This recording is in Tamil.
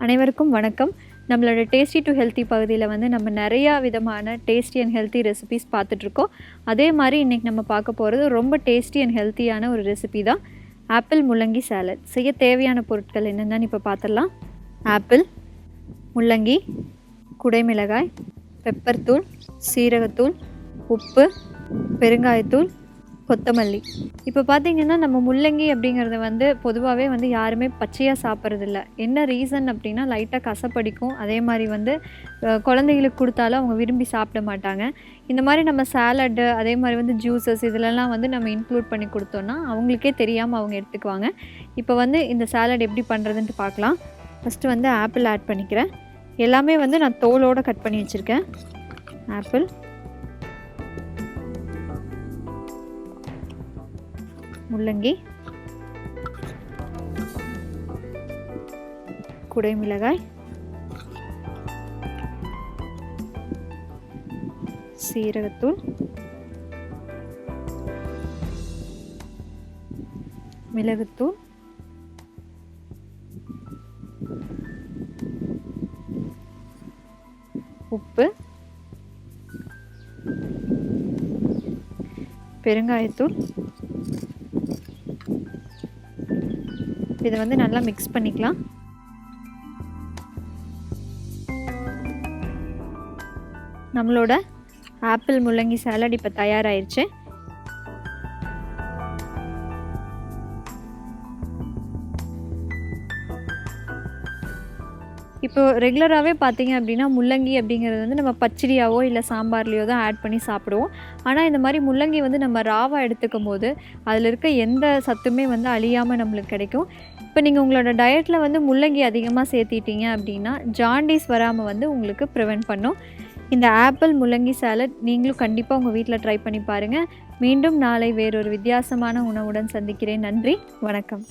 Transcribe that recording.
அனைவருக்கும் வணக்கம். நம்மளோட டேஸ்டி டு ஹெல்த்தி பகுதியில் வந்து நம்ம நிறையா விதமான டேஸ்டி அண்ட் ஹெல்த்தி ரெசிபீஸ் பார்த்துட்ருக்கோம். அதே மாதிரி இன்றைக்கி நம்ம பார்க்க போகிறது ரொம்ப டேஸ்டி அண்ட் ஹெல்த்தியான ஒரு ரெசிபி தான் ஆப்பிள் முள்ளங்கி சாலட். செய்ய தேவையான பொருட்கள் என்னென்னு இப்போ பார்த்துடலாம். ஆப்பிள், முள்ளங்கி, குடைமிளகாய், பெப்பர் தூள், சீரகத்தூள், உப்பு, பெருங்காயத்தூள், கொத்தமல்லி. இப்போ பார்த்திங்கன்னா நம்ம முள்ளங்கி அப்படிங்கிறது வந்து பொதுவாகவே வந்து யாருமே பச்சையாக சாப்பிட்றதில்ல. என்ன ரீசன் அப்படின்னா லைட்டாக கசப்படிக்கும். அதே மாதிரி வந்து குழந்தைகளுக்கு கொடுத்தாலும் அவங்க விரும்பி சாப்பிட மாட்டாங்க. இந்த மாதிரி நம்ம சாலட்டு அதே மாதிரி வந்து ஜூஸஸ் இதிலெல்லாம் வந்து நம்ம இன்க்ளூட் பண்ணி கொடுத்தோன்னா அவங்களுக்கே தெரியாமல் அவங்க எடுத்துக்குவாங்க. இப்போ வந்து இந்த சாலட் எப்படி பண்ணுறதுன்ட்டு பார்க்கலாம். ஃபஸ்ட்டு வந்து ஆப்பிள் ஆட் பண்ணிக்கிறேன். எல்லாமே வந்து நான் தோலோடு கட் பண்ணி வச்சுருக்கேன். ஆப்பிள், முள்ளங்கி, குடைமிளகாய், சீரகத்தூள், மிளகுத்தூள், உப்பு, பெருங்காயத்தூள். இதை வந்து நல்லா மிக்ஸ் பண்ணிக்கலாம். நம்மளோட ஆப்பிள் முள்ளங்கி சாலட் இப்போ தயாராகிருச்சு. இப்போ ரெகுலராகவே பார்த்தீங்க அப்படின்னா முள்ளங்கி அப்படிங்கிறது வந்து நம்ம பச்சடியாவோ இல்லை சாம்பார்லேயோ தான் ஆட் பண்ணி சாப்பிடுவோம். ஆனால் இந்த மாதிரி முள்ளங்கி வந்து நம்ம ராவாக எடுத்துக்கும் போது அதில் இருக்க எந்த சத்துமே வந்து அழியாமல் நம்மளுக்கு கிடைக்கும். இப்போ நீங்கள் உங்களோட டயட்டில் வந்து முள்ளங்கி அதிகமாக சேர்த்திட்டீங்க அப்படின்னா ஜாண்டிஸ் வராமல் வந்து உங்களுக்கு ப்ரிவென்ட் பண்ணும். இந்த ஆப்பிள் முள்ளங்கி சாலட் நீங்களும் கண்டிப்பாக உங்கள் வீட்டில் ட்ரை பண்ணி பாருங்கள். மீண்டும் நாளை வேறொரு வித்தியாசமான உணவுடன் சந்திக்கிறேன். நன்றி, வணக்கம்.